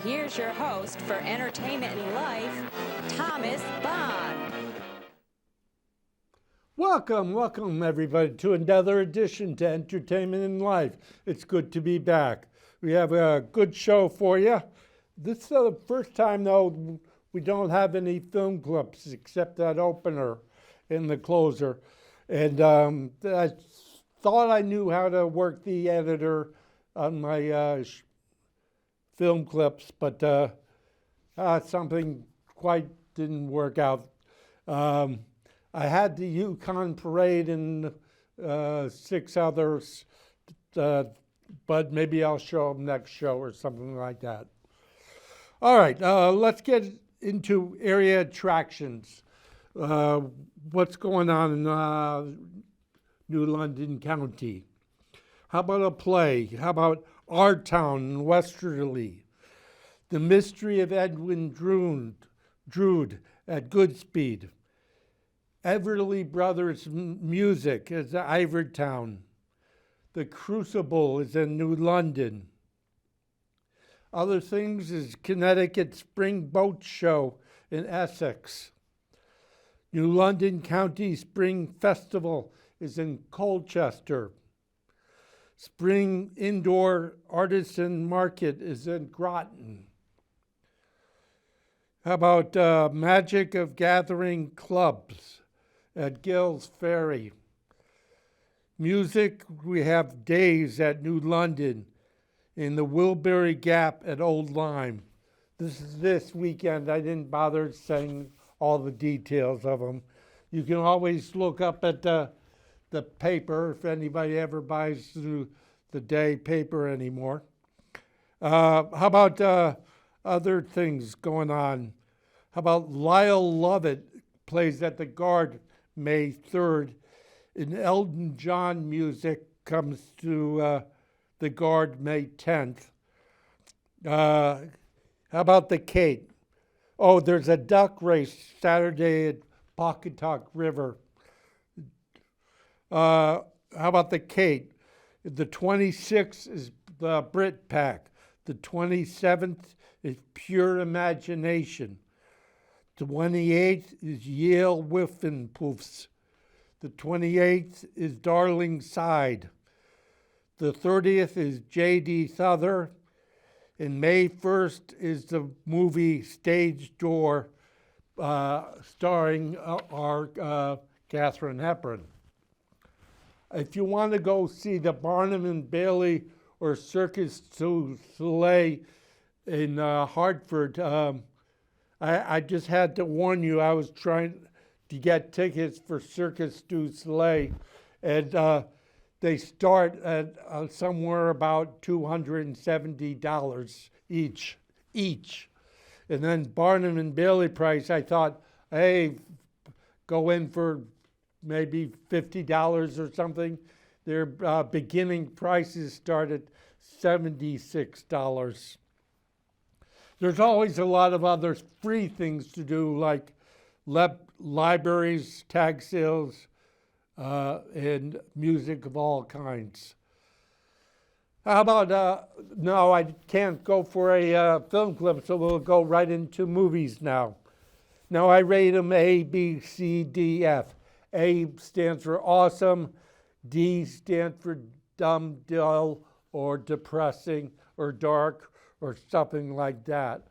Here's your host for Entertainment and Life, Thomas Bond. Welcome everybody to another edition to Entertainment and Life. It's good to be back. We have a good show for you. This is the first time though we don't have any film clips except that opener and the closer. And I thought I knew how to work the editor on my film clips, but something quite didn't work out. I had the Yukon Parade and 6 others, but maybe I'll show them next show or something like that. All right, let's get into area attractions. What's going on in New London County? How about a play? How about Our Town in Westerly? The Mystery of Edwin Drood at Goodspeed. Everly Brothers Music is at Ivortown. The Crucible is in New London. Other things is Connecticut Spring Boat Show in Essex. New London County Spring Festival is in Colchester. Spring Indoor Artisan Market is in Groton. How about Magic of Gathering Clubs at Gills Ferry? Music, we have Days at New London in the Wilbury Gap at Old Lyme. This is this weekend. I didn't bother saying all the details of them. You can always look up at the paper if anybody ever buys through the day paper anymore. How about other things going on? How about Lyle Lovett plays at the Guard May 3rd, and Elton John music comes to the Guard May 10th. How about the Cape? Oh, there's a duck race Saturday at Pawcatuck River. How about the Cape? The 26th is the Brit Pack. The 27th is Pure Imagination. The 28th is Yale Whiffenpoofs. The 28th is Darling Side. The 30th is J.D. Souther. And May 1st is the movie Stage Door, starring our Katharine Hepburn. If you want to go see the Barnum and Bailey or Circus du Soleil in Hartford, I just had to warn you, I was trying to get tickets for Circus du Soleil, and they start at somewhere about $270 each. And then Barnum and Bailey price, I thought, hey, go in for maybe $50 or something. Their beginning prices start at $76. There's always a lot of other free things to do, like libraries, tag sales, and music of all kinds. How about, no, I can't go for a film clip, so we'll go right into movies now. Now I rate them A, B, C, D, F. A stands for awesome, D stands for dumb, dull, or depressing, or dark, or something like that.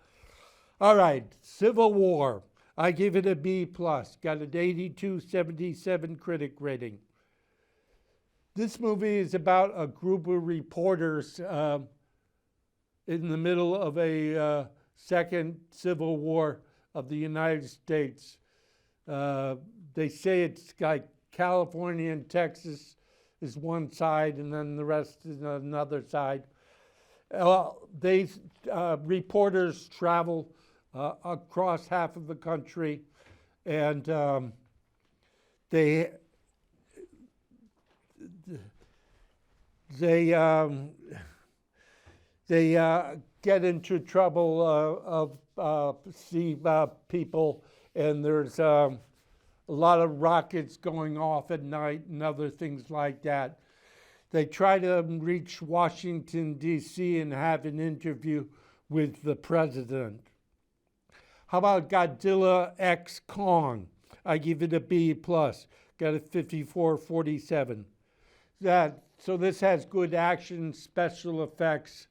All right, Civil War. I give it a B+, got an 82.77 critic rating. This movie is about a group of reporters in the middle of a Second Civil War of the United States. They say it's like California and Texas is one side, and then the rest is another side. Reporters travel across half of the country, and they get into trouble see people, and there's a lot of rockets going off at night and other things like that. They try to reach Washington, D.C. and have an interview with the president. How about Godzilla X Kong? I give it a B+. Got a 54/47. So this has good action, special effects.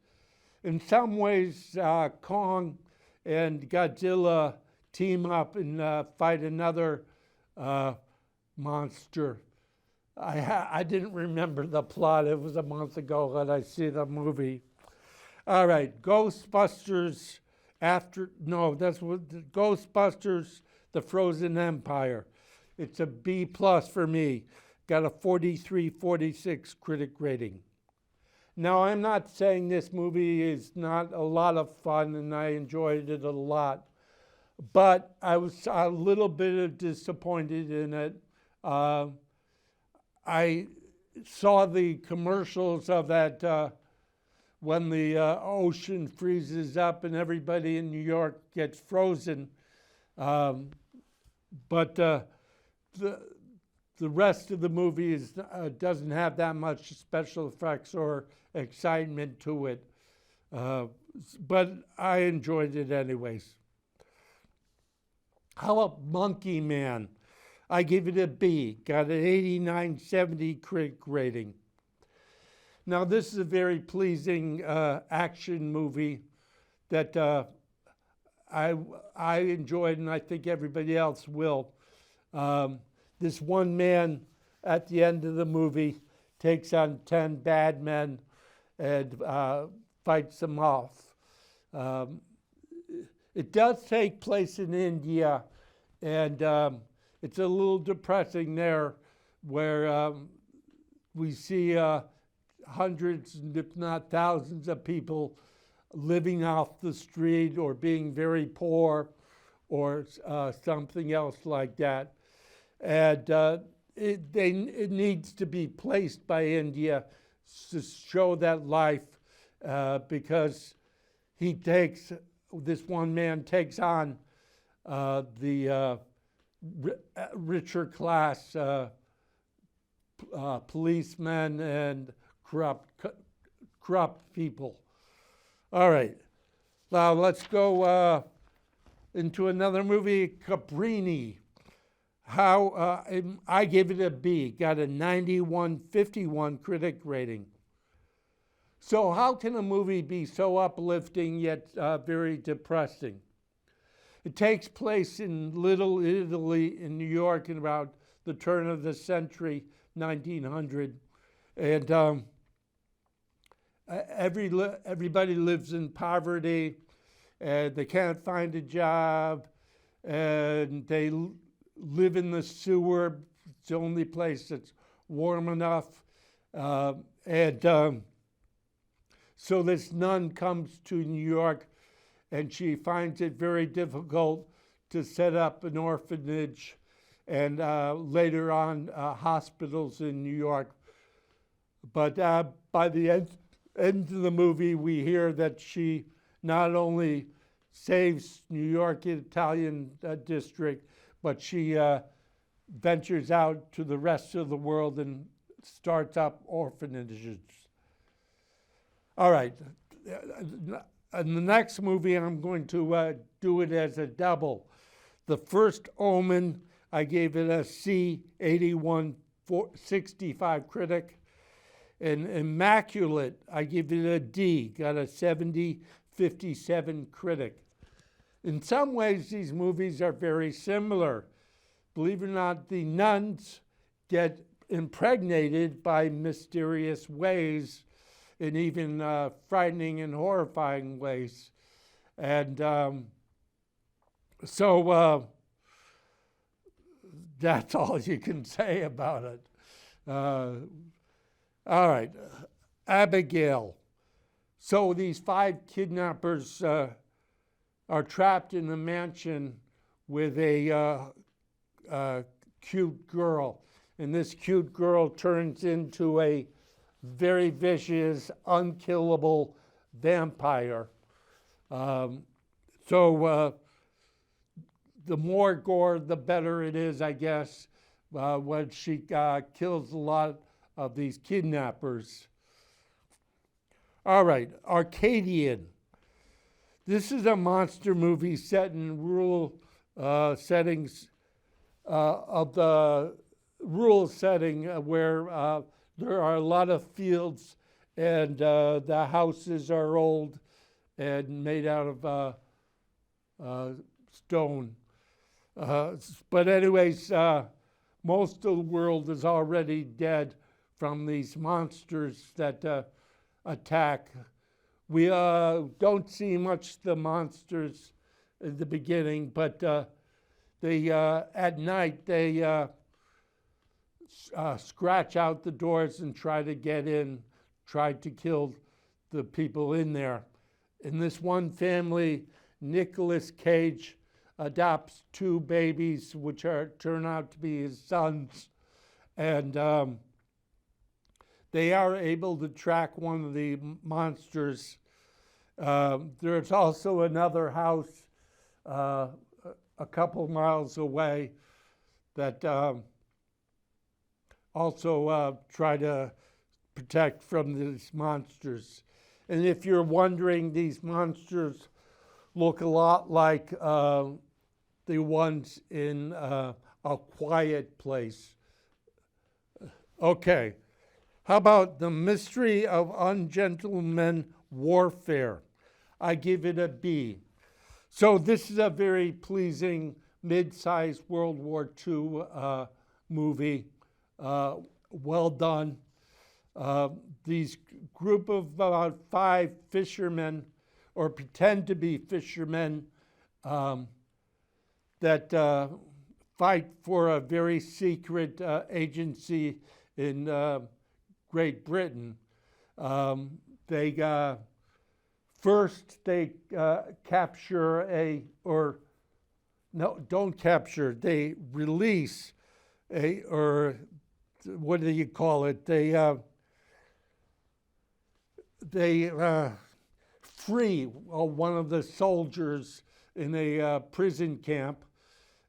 In some ways, Kong and Godzilla team up and fight another monster. I didn't remember the plot. It was a month ago that I see the movie. All right, Ghostbusters Ghostbusters, The Frozen Empire. It's a B+ for me. Got a 43/46 critic rating. Now, I'm not saying this movie is not a lot of fun and I enjoyed it a lot, but I was a little bit disappointed in it. I saw the commercials of that when the ocean freezes up and everybody in New York gets frozen. But the rest of the movie doesn't have that much special effects or excitement to it. But I enjoyed it anyways. How about Monkey Man? I give it a B. Got an 89/70 critic rating. Now, this is a very pleasing action movie that I enjoyed, and I think everybody else will. This one man at the end of the movie takes on 10 bad men and fights them off. It does take place in India, and it's a little depressing there, where we see hundreds, if not thousands, of people living off the street or being very poor or something else like that. And it needs to be placed by India to show that life, because this one man takes on the richer class policemen and corrupt people. All right, now let's go into another movie, Cabrini. I gave it a B, got a 91/51 critic rating. So how can a movie be so uplifting yet very depressing? It takes place in Little Italy in New York in about the turn of the century, 1900. And everybody lives in poverty, and they can't find a job, and they live in the sewer. It's the only place that's warm enough. So this nun comes to New York, and she finds it very difficult to set up an orphanage and later on hospitals in New York. But by the end of the movie, we hear that she not only saves New York Italian district, but she ventures out to the rest of the world and starts up orphanages. All right. In the next movie, I'm going to do it as a double. The First Omen, I gave it a C, 81/65 critic. And Immaculate, I give it a D, got a 70/57 critic. In some ways, these movies are very similar. Believe it or not, the nuns get impregnated by mysterious ways, in even frightening and horrifying ways. And so that's all you can say about it. All right, Abigail. So these 5 kidnappers are trapped in a mansion with a cute girl. And this cute girl turns into a very vicious, unkillable vampire. So the more gore, the better it is, I guess, when she kills a lot of these kidnappers. All right, Arcadian. This is a monster movie set in rural settings of the rural setting where there are a lot of fields and the houses are old and made out of stone. But anyways, most of the world is already dead from these monsters that attack. We don't see much the monsters at the beginning, but they at night they scratch out the doors and try to get in, try to kill the people in there. In this one family, Nicolas Cage adopts 2 babies, which turn out to be his sons, and they are able to track one of the monsters. There's also another house a couple miles away that also try to protect from these monsters. And if you're wondering, these monsters look a lot like the ones in A Quiet Place. Okay, how about The Mystery of Ungentleman Warfare? I give it a B. So this is a very pleasing mid-sized World War II movie. Well done. These group of about 5 fishermen, or pretend to be fishermen, that fight for a very secret agency in Great Britain. They first capture they release what do you call it? They free one of the soldiers in a prison camp,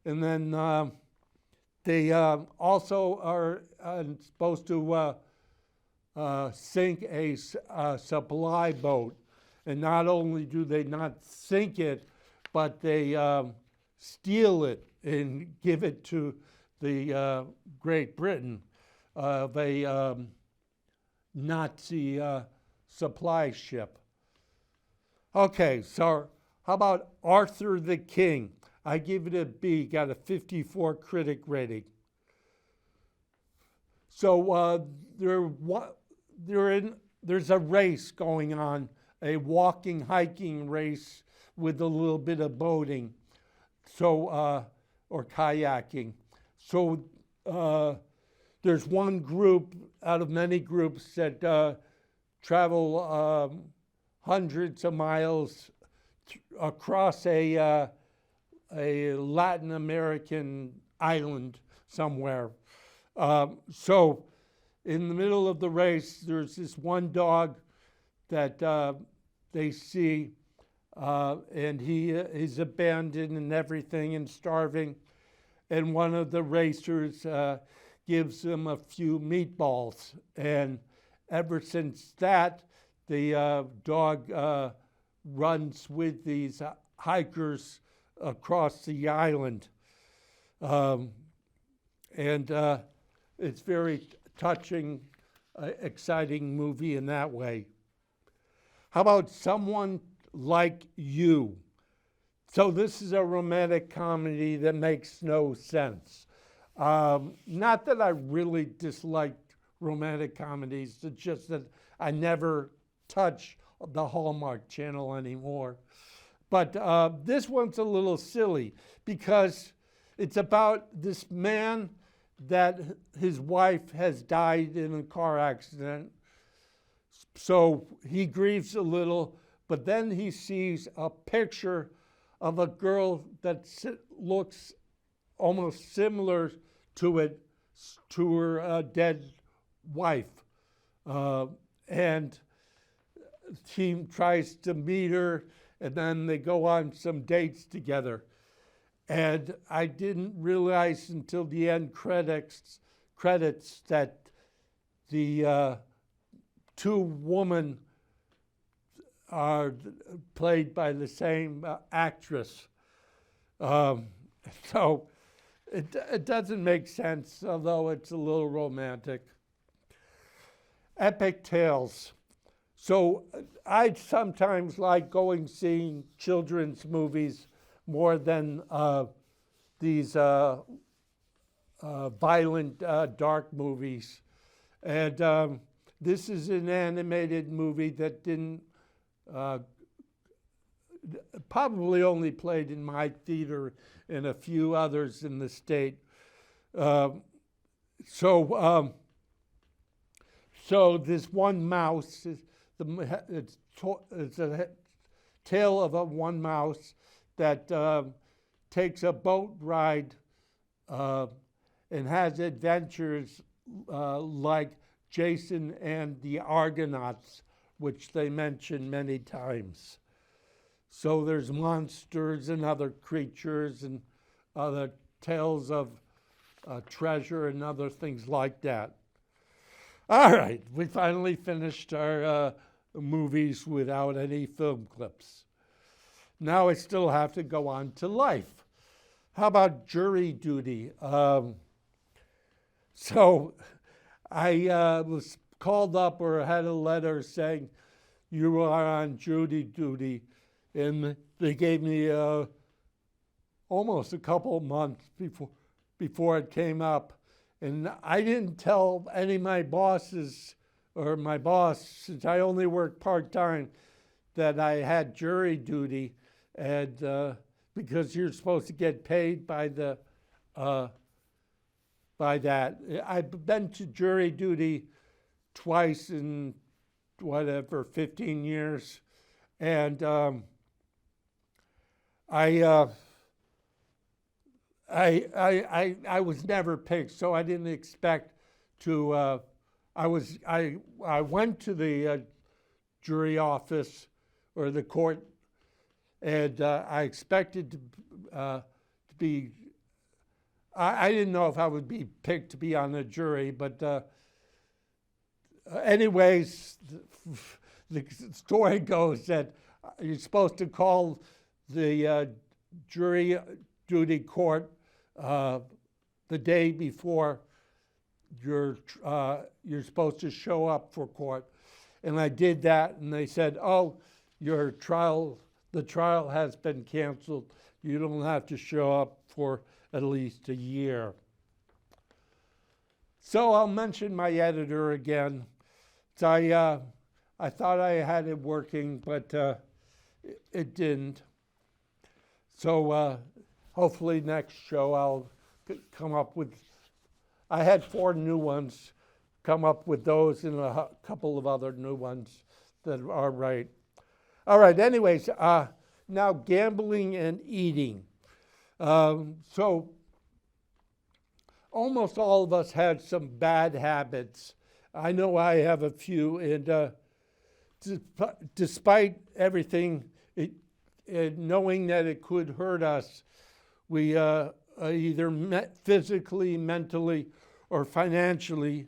and then they also are supposed to sink a supply boat. And not only do they not sink it, but they steal it and give it to the Great Britain of a Nazi supply ship. Okay, so how about Arthur the King? I give it a B, got a 54 critic rating. So there's a race going on, a walking, hiking race with a little bit of boating, so or kayaking. So there's one group out of many groups that travel hundreds of miles across a Latin American island somewhere. So in the middle of the race, there's this one dog that they see, and he is abandoned and everything and starving. And one of the racers gives him a few meatballs. And ever since that, the dog runs with these hikers across the island. And it's very touching, exciting movie in that way. How about Someone Like You? So this is a romantic comedy that makes no sense. Not that I really disliked romantic comedies, it's just that I never touch the Hallmark Channel anymore. But this one's a little silly because it's about this man that his wife has died in a car accident. So he grieves a little, but then he sees a picture of a girl that looks almost similar to her dead wife. And he tries to meet her, and then they go on some dates together. And I didn't realize until the end credits that the two women are played by the same actress. So it doesn't make sense, although it's a little romantic. Epic tales. So I sometimes like seeing children's movies more than these violent, dark movies. And this is an animated movie that didn't, probably only played in my theater and a few others in the state. So this one mouse, it's a tale of one mouse that takes a boat ride and has adventures like Jason and the Argonauts, which they mention many times. So there's monsters and other creatures and other tales of treasure and other things like that. All right, we finally finished our movies without any film clips. Now I still have to go on to life. How about jury duty? So I was called up or had a letter saying you are on jury duty, and they gave me almost a couple of months before it came up. And I didn't tell any of my bosses or my boss, since I only worked part-time, that I had jury duty, and because you're supposed to get paid by that. I've been to jury duty twice in 15 years, and I was never picked, so I didn't expect to. I went to the jury office or the court, and I expected to be. I didn't know if I would be picked to be on the jury, but anyways, the story goes that you're supposed to call the jury duty court the day before you're supposed to show up for court. And I did that, and they said, oh, the trial has been canceled. You don't have to show up for at least a year. So I'll mention my editor again. So I thought I had it working, but it didn't. So hopefully next show I'll come up with, I had 4 new ones, come up with those and a couple of other new ones that are right. All right, anyways, now gambling and eating. So almost all of us had some bad habits. I know I have a few, and despite everything, knowing that it could hurt us, we either physically, mentally, or financially.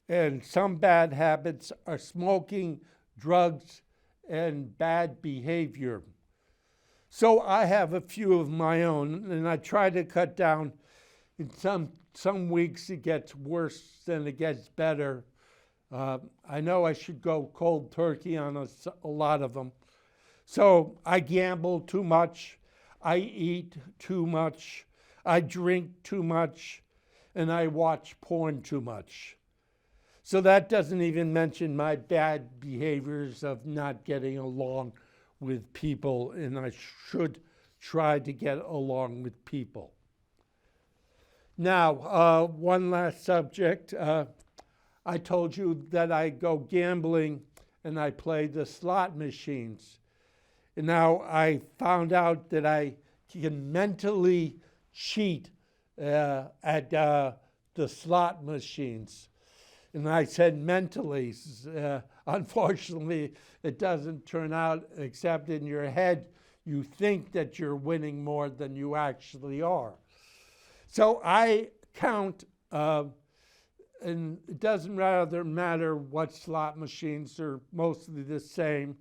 And some bad habits are smoking, drugs, and bad behavior. So I have a few of my own, and I try to cut down. In some weeks it gets worse than it gets better. I know I should go cold turkey on a lot of them. So I gamble too much, I eat too much, I drink too much, and I watch porn too much. So that doesn't even mention my bad behaviors of not getting along with people, and I should try to get along with people. Now, one last subject. I told you that I go gambling and I play the slot machines. And now I found out that I can mentally cheat at the slot machines. And I said mentally. Unfortunately, it doesn't turn out, except in your head, you think that you're winning more than you actually are. So I count, and it doesn't rather matter what slot machines, are mostly the same,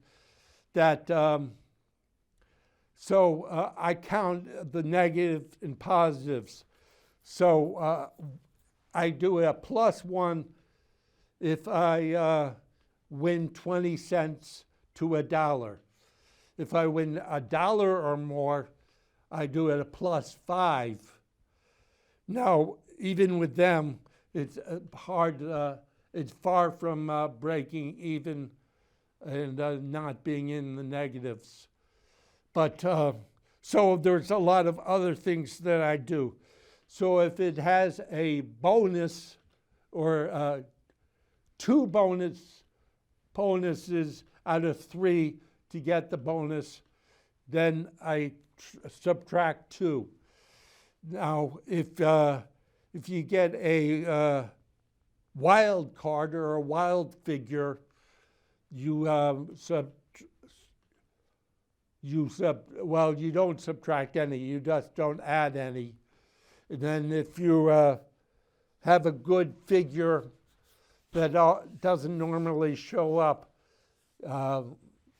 that I count the negative and positives. So I do a +1 if I win 20 cents to $1. If I win $1 or more, I do it a +5. Now, even with them, it's hard. It's far from breaking even and not being in the negatives. But so there's a lot of other things that I do. So if it has a bonus or 2 bonuses out of 3 to get the bonus, then I subtract 2. Now, if you get a wild card or a wild figure, you you don't subtract any. You just don't add any. And then if you have a good figure that doesn't normally show up,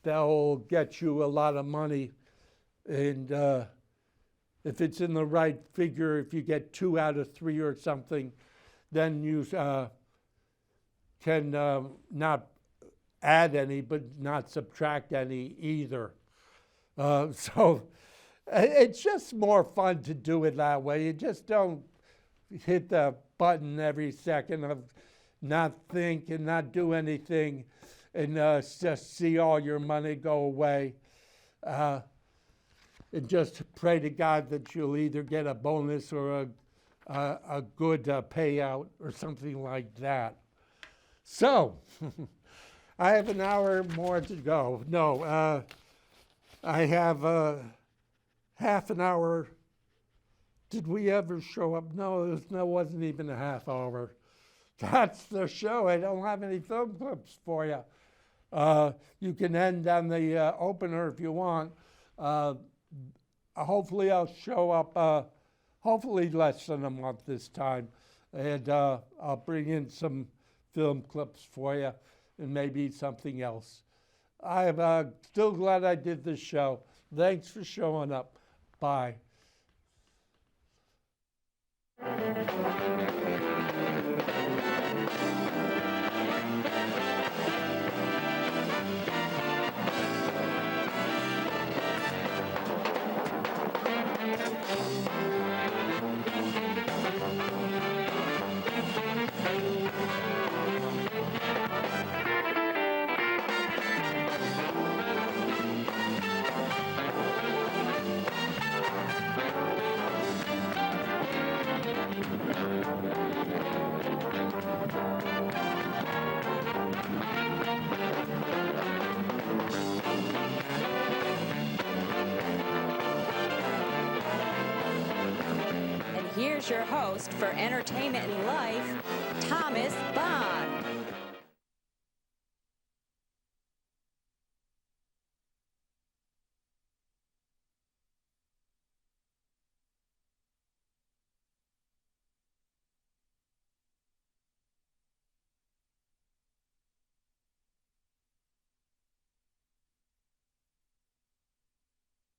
they'll get you a lot of money. And if it's in the right figure, if you get 2 out of 3 or something, then you can not add any, but not subtract any either. So it's just more fun to do it that way. You just don't hit the button every second of not think and not do anything and just see all your money go away. And just pray to God that you'll either get a bonus or a good payout or something like that. So, I have an hour more to go. No, I have half an hour. Did we ever show up? No, it wasn't even a half hour. That's the show. I don't have any film clips for you. You can end on the opener if you want. Hopefully I'll show up, hopefully less than a month this time. And I'll bring in some film clips for you and maybe something else. I'm still glad I did this show. Thanks for showing up. Bye. Here's your host for Entertainment and Life, Thomas Bond.